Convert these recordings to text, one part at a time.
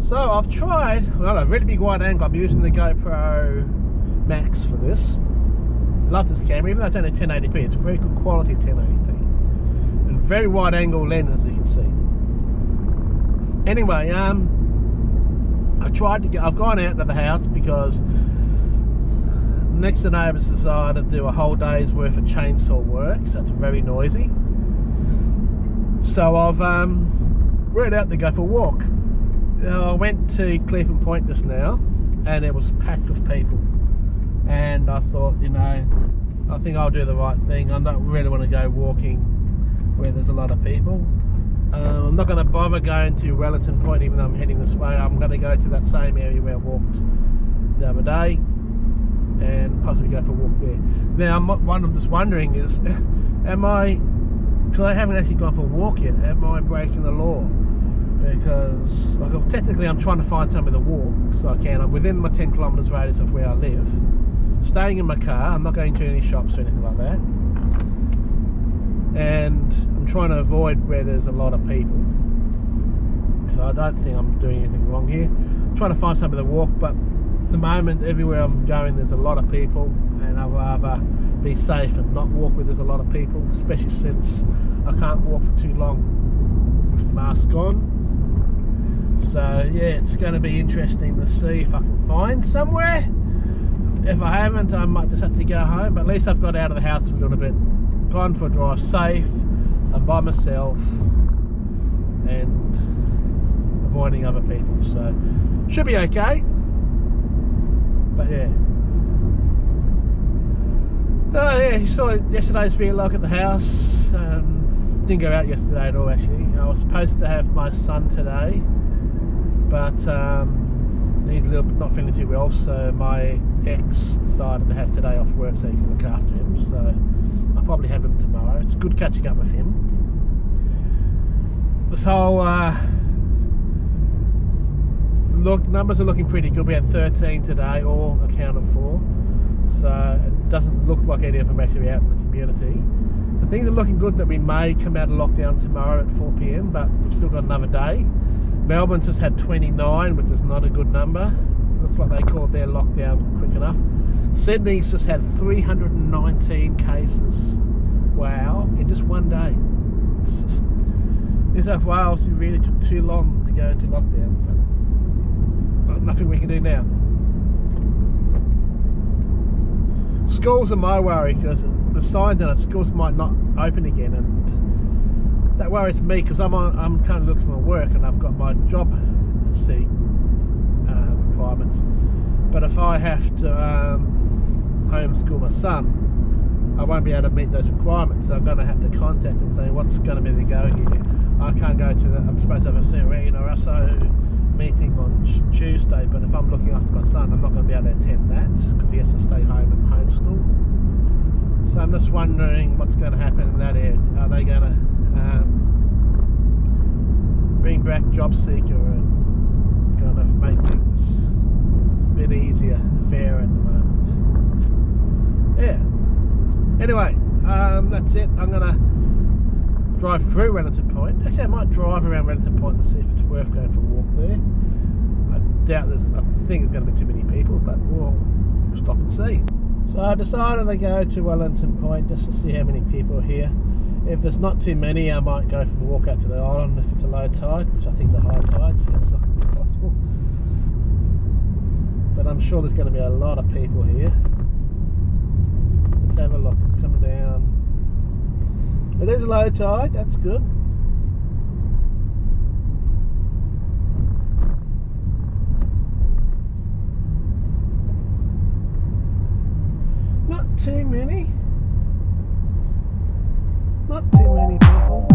So I've tried, well, a really big wide angle. I'm using the GoPro Max for this. Love this camera, even though it's only 1080p, it's very good quality 1080p. And very wide angle lens, as you can see. Anyway, I've gone out to the house because next door neighbours decided to do a whole day's worth of chainsaw work, so it's very noisy. So I've went out to go for a walk. I went to Cleveland Point just now, and it was packed with people. And I thought, you know, I think I'll do the right thing. I don't really want to go walking where there's a lot of people. I'm not going to bother going to Wellington Point, even though I'm heading this way. I'm going to go to that same area where I walked the other day and possibly go for a walk there. Now, what I'm just wondering is, because I haven't actually gone for a walk yet, am I breaking the law? Because, well, technically I'm trying to find somewhere to walk so I can. I'm within my 10 kilometres radius of where I live. Staying in my car, I'm not going to any shops or anything like that. And I'm trying to avoid where there's a lot of people. So I don't think I'm doing anything wrong here. I'm trying to find somewhere to walk, but at the moment, everywhere I'm going, there's a lot of people, and I'd rather be safe and not walk where there's a lot of people, especially since I can't walk for too long with the mask on. So yeah, it's going to be interesting to see if I can find somewhere. If I haven't, I might just have to go home, but at least I've got out of the house for a little bit, gone for a drive safe, I'm by myself and avoiding other people, so should be okay. But yeah. Oh yeah, you saw yesterday's vlog at the house. Didn't go out yesterday at all actually. I was supposed to have my son today, but he's a little bit not feeling too well, so my ex decided to have today off work so he can look after him. So I'll probably have him tomorrow. It's good catching up with him. This whole numbers are looking pretty good. We had 13 today, all accounted for. So it doesn't look like any of them actually out in the community. So things are looking good that we may come out of lockdown tomorrow at 4 PM, but we've still got another day. Melbourne's just had 29, which is not a good number. Looks like they called their lockdown quick enough. Sydney's just had 319 cases. Wow, in just one day. It's just, New South Wales, it really took too long to go into lockdown. But nothing we can do now. Schools are my worry, because the signs on it, schools might not open again, and that worries me because I'm kind of looking for work and I've got my job seek requirements. But if I have to homeschool my son, I won't be able to meet those requirements. So I'm going to have to contact them and say, what's going to be the go here? I can't go to I'm supposed to have a Russo meeting on Tuesday, but if I'm looking after my son, I'm not going to be able to attend that because he has to stay home and homeschool. So I'm just wondering what's going to happen in that area. Are they going to bring back job seeker and kind of make things a bit easier, fair at the moment? Yeah. Anyway, that's it. I'm gonna drive through Wellington Point. Actually, I might drive around Wellington Point to see if it's worth going for a walk there. I think there's going to be too many people, but we'll stop and see. So I decided to go to Wellington Point just to see how many people are here. If there's not too many, I might go for the walk out to the island if it's a low tide, which I think is a high tide, so it's not going to be possible. But I'm sure there's going to be a lot of people here. Let's have a look. It's coming down. It is a low tide, that's good. Not too many. Not too many people.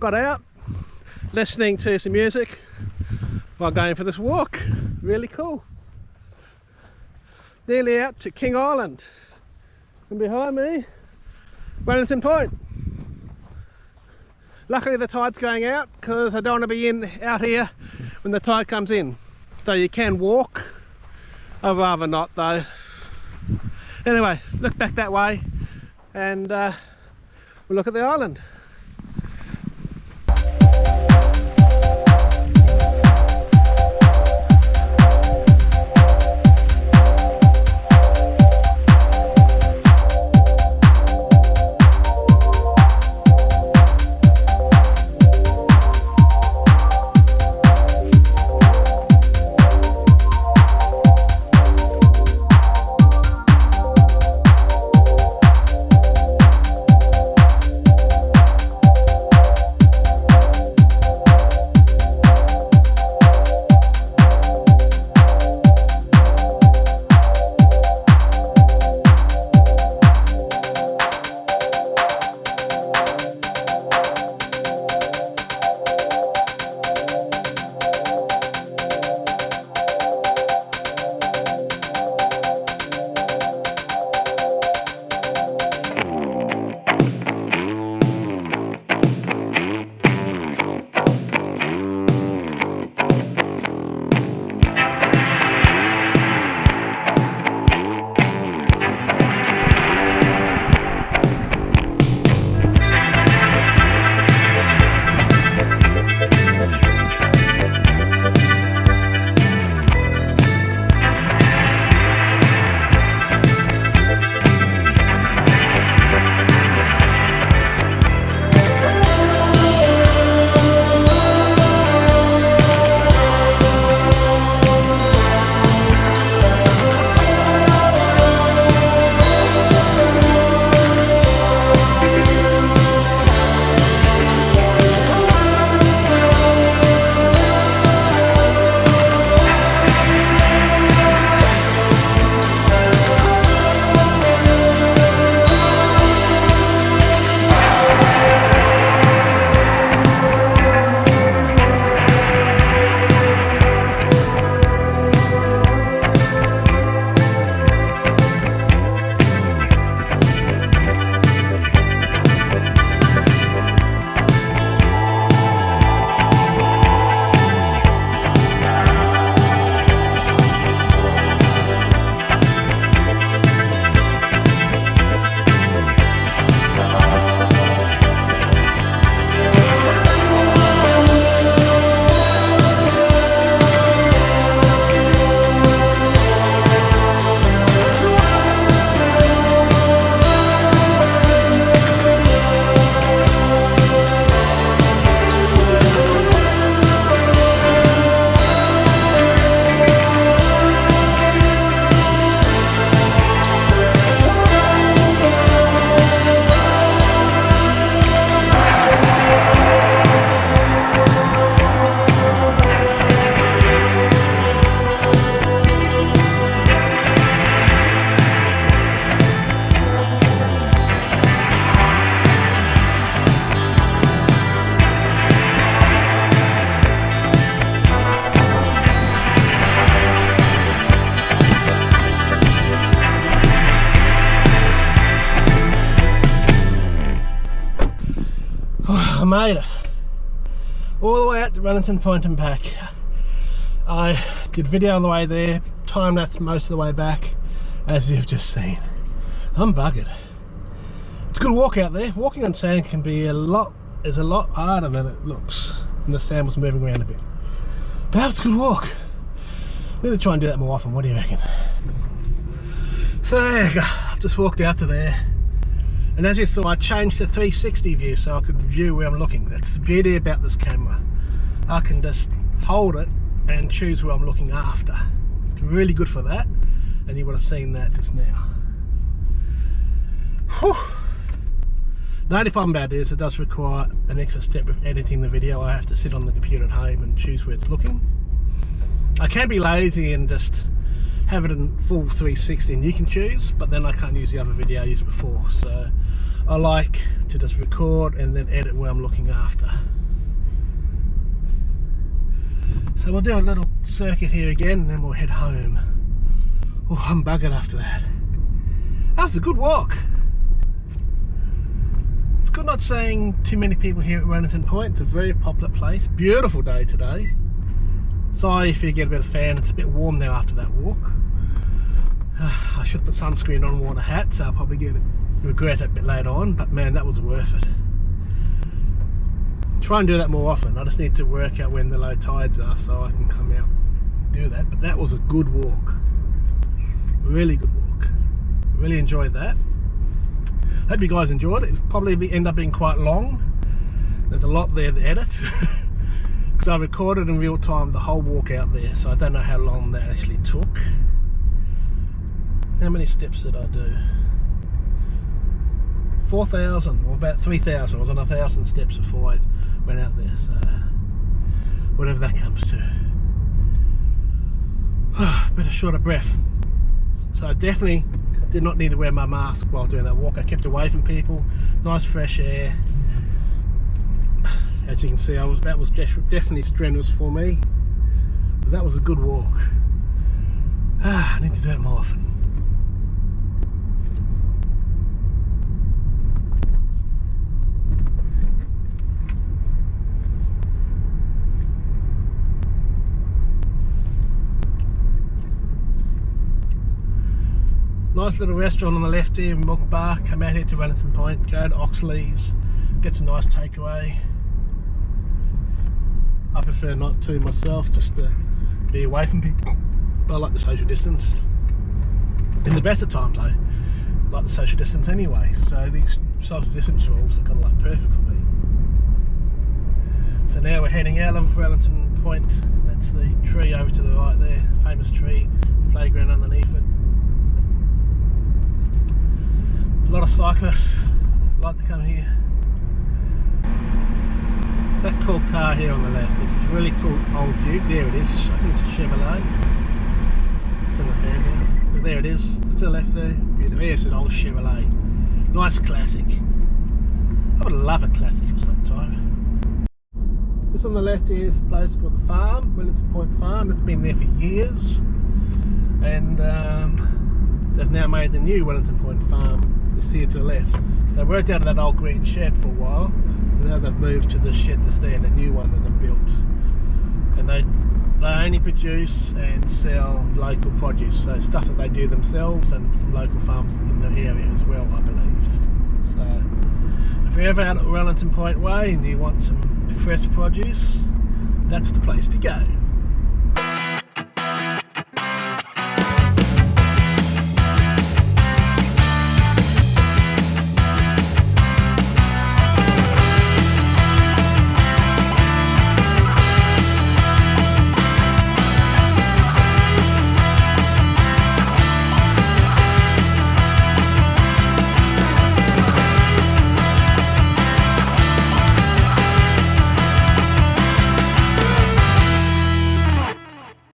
got out listening to some music while going for this walk. Really cool. Nearly out to King Island, and behind me Wellington Point. Luckily the tide's going out because I don't want to be out here when the tide comes in. So you can walk. I'd rather not though. Anyway, look back that way and we'll look at the island. I made it all the way out to Wellington Point and back. I did video on the way there, time lapse most of the way back, as you've just seen. I'm buggered. It's a good walk out there. Walking on sand can be a lot harder than it looks, and the sand was moving around a bit. But that was a good walk. I'm going to try and do that more often. What do you reckon? So there you go. I've just walked out to there. And as you saw, I changed to 360 view so I could view where I'm looking. That's the beauty about this camera. I can just hold it and choose where I'm looking after. It's really good for that, and you would have seen that just now. Whew. The only problem about it is it does require an extra step of editing the video. I have to sit on the computer at home and choose where it's looking. I can be lazy and just have it in full 360 and you can choose, but then I can't use the other video I used before. So I like to just record and then edit where I'm looking after. So we'll do a little circuit here again and then we'll head home. Oh, I'm buggered after that. That was a good walk. It's good not seeing too many people here at Wellington Point. It's a very popular place. Beautiful day today. Sorry if you get a bit of fan, it's a bit warm now after that walk. I should put sunscreen on and worn a hat, so I'll probably regret it a bit later on, but man, that was worth it. Try and do that more often. I just need to work out when the low tides are so I can come out and do that. But that was a good walk. Really good walk. Really enjoyed that. Hope you guys enjoyed it. It'll probably end up being quite long. There's a lot there to edit. Because I recorded in real time the whole walk out there, so I don't know how long that actually took. How many steps did I do? 4,000 or about 3,000. I was on 1,000 steps before I went out there, so whatever that comes to. Bit of short of breath. So I definitely did not need to wear my mask while doing that walk. I kept away from people. Nice fresh air. As you can see, that was definitely strenuous for me. But that was a good walk. I need to do it more often. Nice little restaurant on the left here, Milk Bar. Come out here to Wellington Point, go to Oxley's, get some nice takeaway. I prefer not to myself, just to be away from people. I like the social distance. In the best of times, I like the social distance anyway, so these social distance rules are kind of like perfect for me. So now we're heading out of Wellington Point. That's the tree over to the right there, famous tree, playground underneath it. A lot of cyclists like to come here. That cool car here on the left, this is a really cool old Duke. There it is, I think it's a Chevrolet. Turn the fan down. But there it is, to the left there. Beautiful. Here's an old Chevrolet. Nice classic. I would love a classic of some time. Just on the left here is a place called the Farm, Wellington Point Farm. It's been there for years. And they've now made the new Wellington Point Farm. Just here to the left. So they worked out of that old green shed for a while, and now they've moved to the shed that's there, the new one that they've built. And they only produce and sell local produce, so stuff that they do themselves and from local farms in the area as well, I believe. So if you're ever out at Wellington Point Way and you want some fresh produce, that's the place to go.